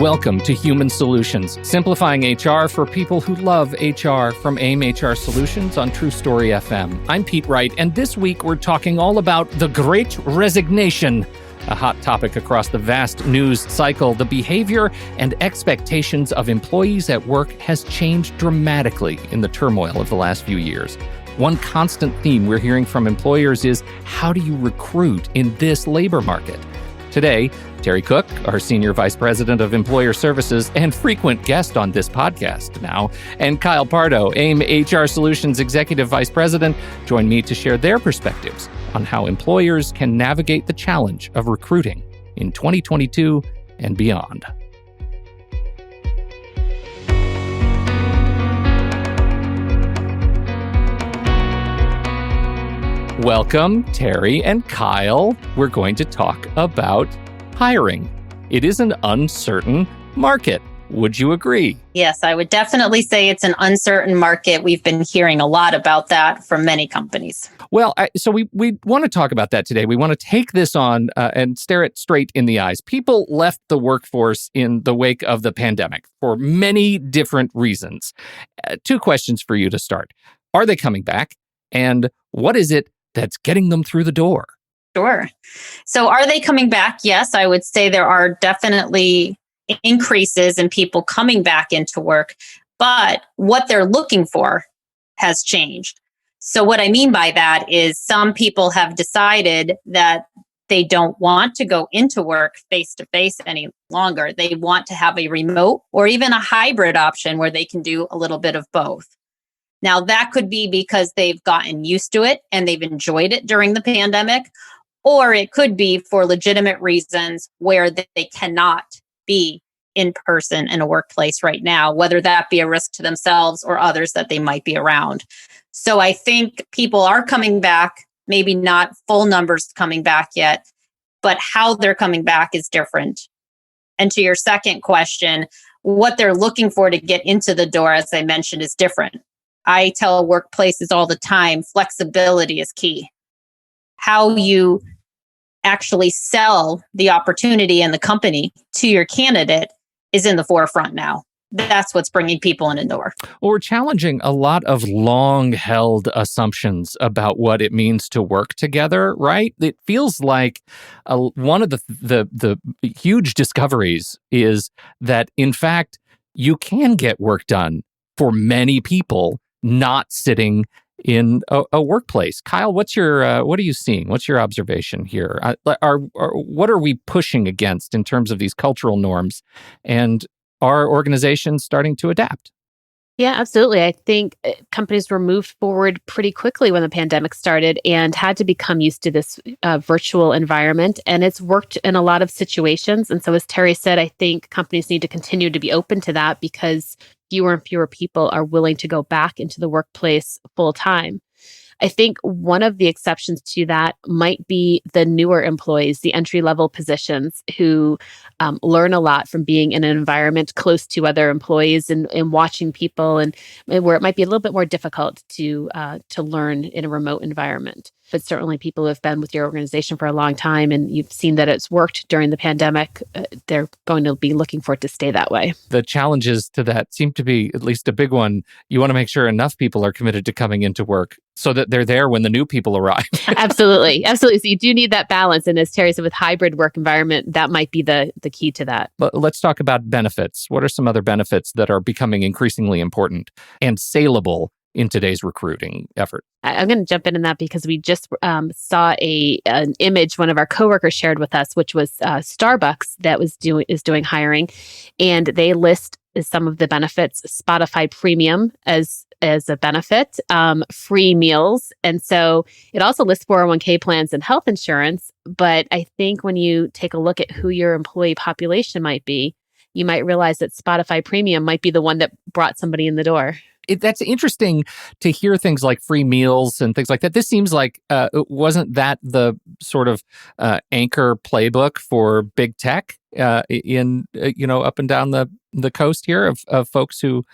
Welcome to Human Solutions, simplifying HR for people who love HR from AIM HR Solutions on True Story FM. I'm Pete Wright, and this week we're talking all about the Great Resignation, a hot topic across the vast news cycle. The behavior and expectations of employees at work has changed dramatically in the turmoil of the last few years. One constant theme we're hearing from employers is, how do you recruit in this labor market? Today, Terry Cook, our Senior Vice President of Employer Services and frequent guest on this podcast now, and Kyle Pardo, AIM HR Solutions Executive Vice President, join me to share their perspectives on how employers can navigate the challenge of recruiting in 2022 and beyond. Welcome, Terry and Kyle. We're going to talk about hiring. It is an uncertain market. Would you agree? Yes, I would definitely say it's an uncertain market. We've been hearing a lot about that from many companies. Well, so we want to talk about that today. We want to take this on and stare it straight in the eyes. People left the workforce in the wake of the pandemic for many different reasons. Two questions for you to start. Are they coming back? And what is it that's getting them through the door? Sure. So are they coming back? Yes, I would say there are definitely increases in people coming back into work, but what they're looking for has changed. So what I mean by that is some people have decided that they don't want to go into work face to face any longer. They want to have a remote or even a hybrid option where they can do a little bit of both. Now, that could be because they've gotten used to it and they've enjoyed it during the pandemic, or it could be for legitimate reasons where they cannot be in person in a workplace right now, whether that be a risk to themselves or others that they might be around. So I think people are coming back, maybe not full numbers coming back yet, but how they're coming back is different. And to your second question, what they're looking for to get into the door, as I mentioned, is different. I tell workplaces all the time, flexibility is key. How you actually sell the opportunity and the company to your candidate is in the forefront now. That's what's bringing people in the door. Well, we're challenging a lot of long-held assumptions about what it means to work together, right? It feels like one of the huge discoveries is that, in fact, you can get work done for many people not sitting in a workplace. Kyle, what are you seeing? What's your observation here? What are we pushing against in terms of these cultural norms? And are organizations starting to adapt? Yeah, absolutely. I think companies were moved forward pretty quickly when the pandemic started and had to become used to this virtual environment. And it's worked in a lot of situations. And so, as Terry said, I think companies need to continue to be open to that because fewer and fewer people are willing to go back into the workplace full time. I think one of the exceptions to that might be the newer employees, the entry-level positions who learn a lot from being in an environment close to other employees and watching people, and where it might be a little bit more difficult to learn in a remote environment. But certainly people who have been with your organization for a long time and you've seen that it's worked during the pandemic, they're going to be looking for it to stay that way. The challenges to that seem to be, at least a big one, you want to make sure enough people are committed to coming into work so that they're there when the new people arrive. Absolutely. Absolutely. So you do need that balance. And as Terry said, with hybrid work environment, that might be the key to that. But let's talk about benefits. What are some other benefits that are becoming increasingly important and saleable in today's recruiting effort? I'm going to jump in that because we just saw an image one of our coworkers shared with us, which was Starbucks that is doing hiring, and they list some of the benefits: Spotify Premium as a benefit, free meals, and so it also lists 401k plans and health insurance. But I think when you take a look at who your employee population might be, you might realize that Spotify Premium might be the one that brought somebody in the door. That's interesting to hear things like free meals and things like that. This seems like, wasn't that the sort of anchor playbook for big tech in up and down the coast here of folks who,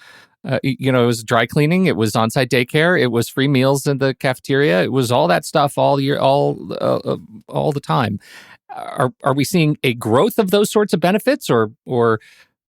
it was dry cleaning, it was on-site daycare, it was free meals in the cafeteria, it was all that stuff all year, all the time. Are we seeing a growth of those sorts of benefits, or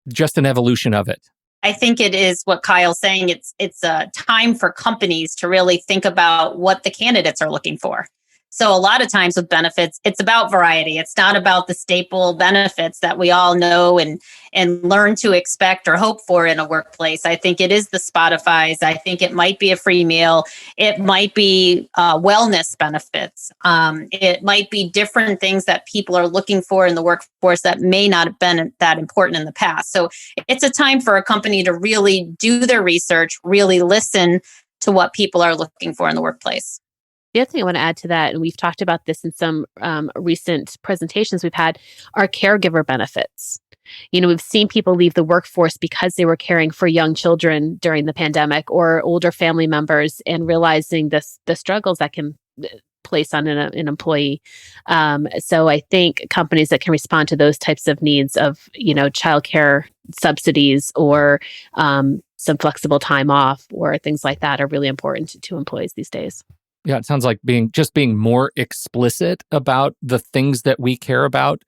just an evolution of it? I think it is what Kyle's saying. It's a time for companies to really think about what the candidates are looking for. So a lot of times with benefits, it's about variety. It's not about the staple benefits that we all know and learn to expect or hope for in a workplace. I think it is the Spotify's. I think it might be a free meal. It might be wellness benefits. It might be different things that people are looking for in the workforce that may not have been that important in the past. So it's a time for a company to really do their research, really listen to what people are looking for in the workplace. The other thing I want to add to that, and we've talked about this in some recent presentations we've had, are caregiver benefits. We've seen people leave the workforce because they were caring for young children during the pandemic or older family members and realizing the struggles that can place on an employee. So I think companies that can respond to those types of needs of, childcare subsidies or some flexible time off or things like that are really important to employees these days. Yeah, it sounds like being more explicit about the things that we care about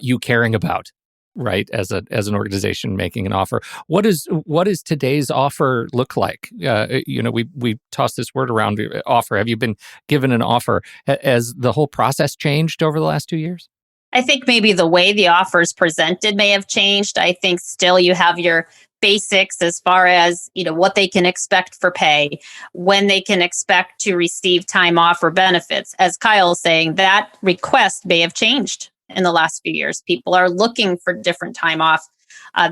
you caring about, right? As an organization making an offer. What is today's offer look like? We toss this word around, offer. Have you been given an offer? Has the whole process changed over the last 2 years? I think maybe the way the offer is presented may have changed. I think still you have your basics as far as, what they can expect for pay, when they can expect to receive time off or benefits. As Kyle is saying, that request may have changed in the last few years. People are looking for different time off.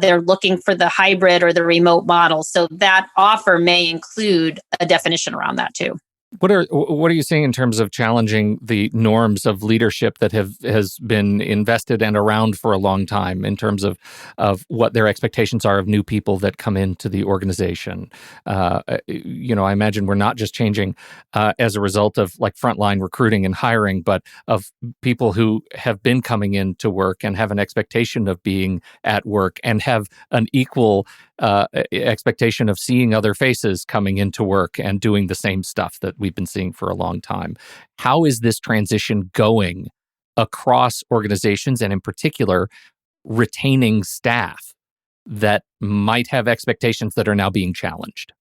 They're looking for the hybrid or the remote model. So that offer may include a definition around that too. What are you seeing in terms of challenging the norms of leadership that has been invested and around for a long time in terms of what their expectations are of new people that come into the organization? I imagine we're not just changing as a result of like frontline recruiting and hiring, but of people who have been coming into work and have an expectation of being at work and have an equal expectation of seeing other faces coming into work and doing the same stuff that we've been seeing for a long time. How is this transition going across organizations and in particular retaining staff that might have expectations that are now being challenged?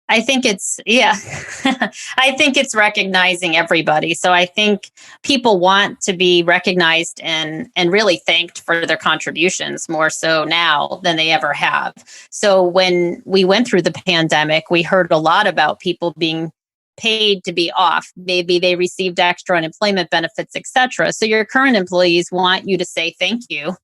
I think I think it's recognizing everybody. So I think people want to be recognized and really thanked for their contributions more so now than they ever have. So when we went through the pandemic, we heard a lot about people being paid to be off. Maybe they received extra unemployment benefits, etc. So your current employees want you to say thank you.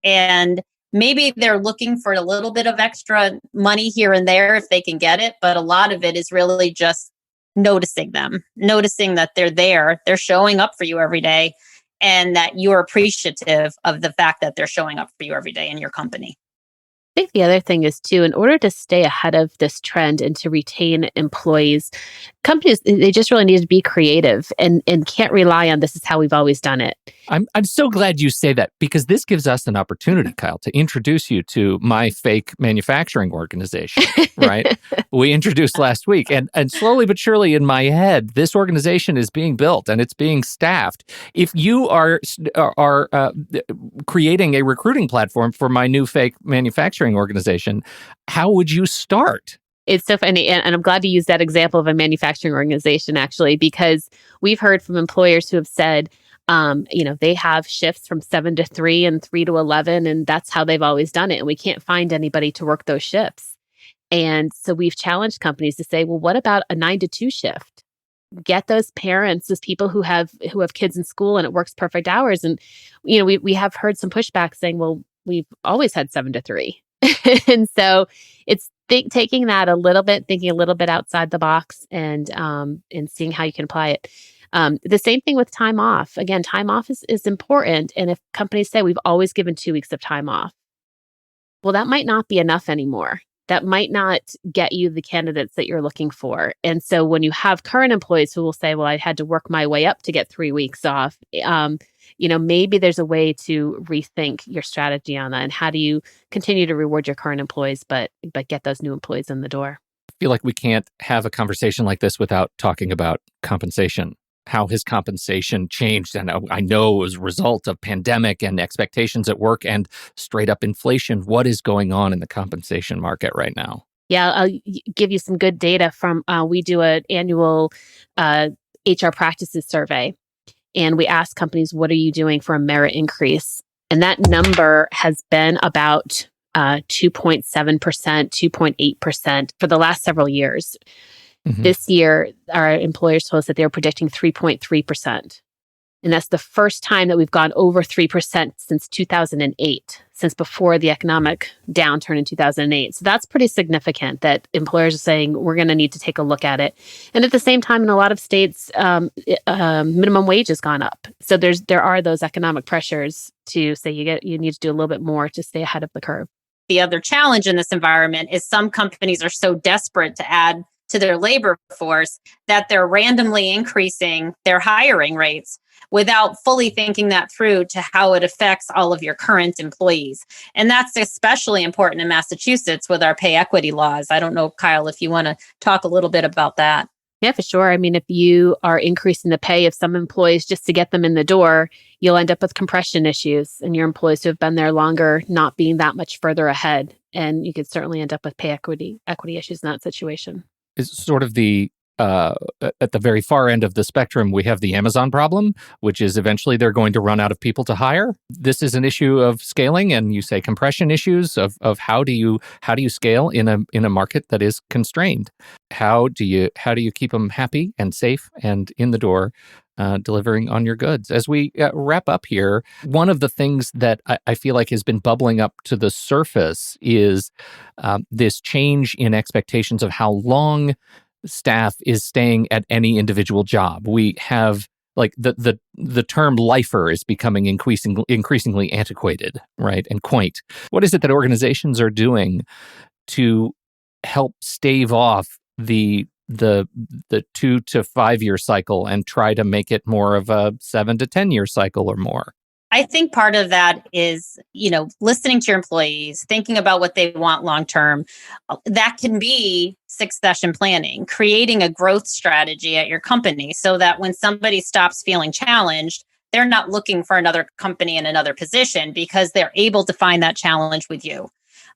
And maybe they're looking for a little bit of extra money here and there if they can get it. But a lot of it is really just noticing them, noticing that they're there, they're showing up for you every day, and that you're appreciative of the fact that they're showing up for you every day in your company. I think the other thing is too, in order to stay ahead of this trend and to retain employees, companies, they just really need to be creative and can't rely on this is how we've always done it. I'm so glad you say that because this gives us an opportunity, Kyle, to introduce you to my fake manufacturing organization, right? We introduced last week and slowly but surely in my head, this organization is being built and it's being staffed. If you are creating a recruiting platform for my new fake manufacturing organization, how would you start? It's so funny. And I'm glad to use that example of a manufacturing organization, actually, because we've heard from employers who have said, they have shifts from 7 to 3 and 3 to 11, and that's how they've always done it. And we can't find anybody to work those shifts. And so we've challenged companies to say, well, what about a 9 to 2 shift? Get those parents, those people who have kids in school and it works perfect hours. And, we have heard some pushback saying, well, we've always had 7 to 3. And so it's taking that a little bit, thinking a little bit outside the box and seeing how you can apply it. The same thing with time off. Again, time off is important. And if companies say we've always given 2 weeks of time off, well, that might not be enough anymore. That might not get you the candidates that you're looking for. And so when you have current employees who will say, well, I had to work my way up to get 3 weeks off, maybe there's a way to rethink your strategy on that. And how do you continue to reward your current employees, but get those new employees in the door? I feel like we can't have a conversation like this without talking about compensation. how his compensation changed. And I know it was a result of pandemic and expectations at work and straight up inflation. What is going on in the compensation market right now? Yeah, give you some good data from, we do an annual HR practices survey, and we ask companies, what are you doing for a merit increase? And that number has been about 2.7%, 2.8% for the last several years. Mm-hmm. This year, our employers told us that they were predicting 3.3%. And that's the first time that we've gone over 3% since 2008, since before the economic downturn in 2008. So that's pretty significant that employers are saying we're going to need to take a look at it. And at the same time, in a lot of states, minimum wage has gone up. So there are those economic pressures to say you need to do a little bit more to stay ahead of the curve. The other challenge in this environment is some companies are so desperate to add to their labor force that they're randomly increasing their hiring rates without fully thinking that through to how it affects all of your current employees. And that's especially important in Massachusetts with our pay equity laws. I don't know, Kyle, if you want to talk a little bit about that. Yeah, for sure. I mean, if you are increasing the pay of some employees just to get them in the door, you'll end up with compression issues and your employees who have been there longer not being that much further ahead. And you could certainly end up with pay equity issues in that situation. It's sort of at the very far end of the spectrum, we have the Amazon problem, which is eventually they're going to run out of people to hire. This is an issue of scaling, and you say compression issues of how do you scale in a market that is constrained? How do you keep them happy and safe and in the door, delivering on your goods? As we wrap up here, one of the things that I feel like has been bubbling up to the surface is this change in expectations of how long staff is staying at any individual job. We have like the term lifer is becoming increasingly antiquated, right? And quaint. What is it that organizations are doing to help stave off the 2 to 5 year cycle and try to make it more of a 7 to 10 year cycle or more? I think part of that is, listening to your employees, thinking about what they want long term. That can be succession planning, creating a growth strategy at your company so that when somebody stops feeling challenged, they're not looking for another company in another position because they're able to find that challenge with you.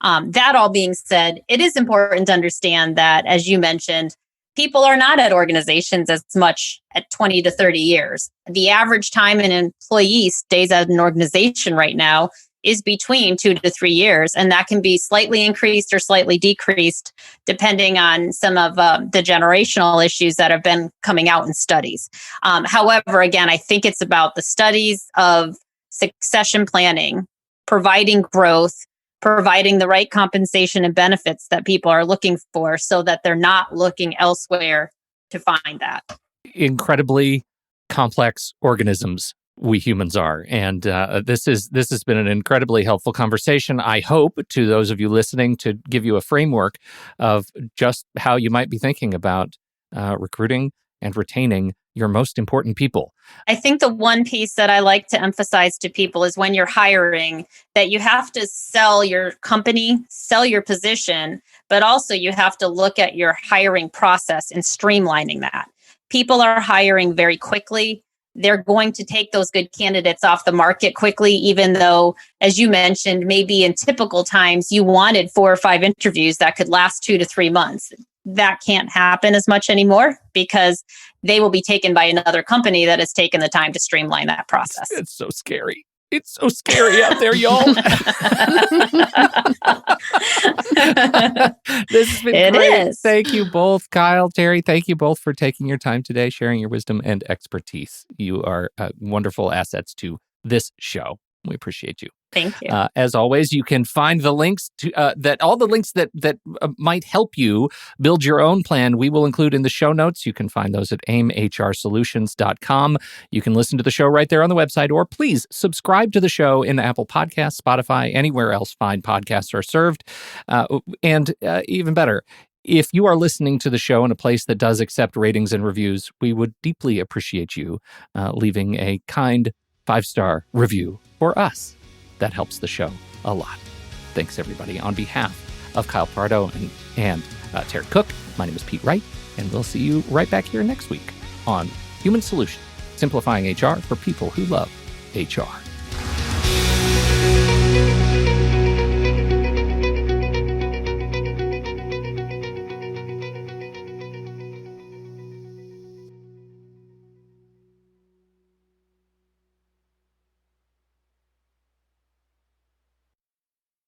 That all being said, it is important to understand that, as you mentioned, people are not at organizations as much at 20 to 30 years. The average time an employee stays at an organization right now is between 2 to 3 years. And that can be slightly increased or slightly decreased depending on some of the generational issues that have been coming out in studies. However, again, I think it's about the studies of succession planning, providing growth, providing the right compensation and benefits that people are looking for so that they're not looking elsewhere to find that. Incredibly complex organisms we humans are. And this has been an incredibly helpful conversation. I hope to those of you listening to give you a framework of just how you might be thinking about recruiting and retaining your most important people. I think the one piece that I like to emphasize to people is when you're hiring that you have to sell your company, sell your position, but also you have to look at your hiring process and streamlining that. People are hiring very quickly. They're going to take those good candidates off the market quickly, even though, as you mentioned, maybe in typical times you wanted 4 or 5 interviews that could last 2 to 3 months. That can't happen as much anymore because they will be taken by another company that has taken the time to streamline that process. It's so scary. It's so scary out there, y'all. This has been great. Is. Thank you both, Kyle, Terry. Thank you both for taking your time today, sharing your wisdom and expertise. You are wonderful assets to this show. We appreciate you. Thank you. As always, you can find the links to all the links that might help you build your own plan. We will include in the show notes. You can find those at aimhrsolutions.com. You can listen to the show right there on the website, or please subscribe to the show in Apple Podcasts, Spotify, anywhere else fine podcasts are served. And even better, if you are listening to the show in a place that does accept ratings and reviews, we would deeply appreciate you leaving a kind 5-star review for us. That helps the show a lot. Thanks, everybody. On behalf of Kyle Pardo and Terry Cook, my name is Pete Wright, and we'll see you right back here next week on Human Solutions, simplifying HR for people who love HR.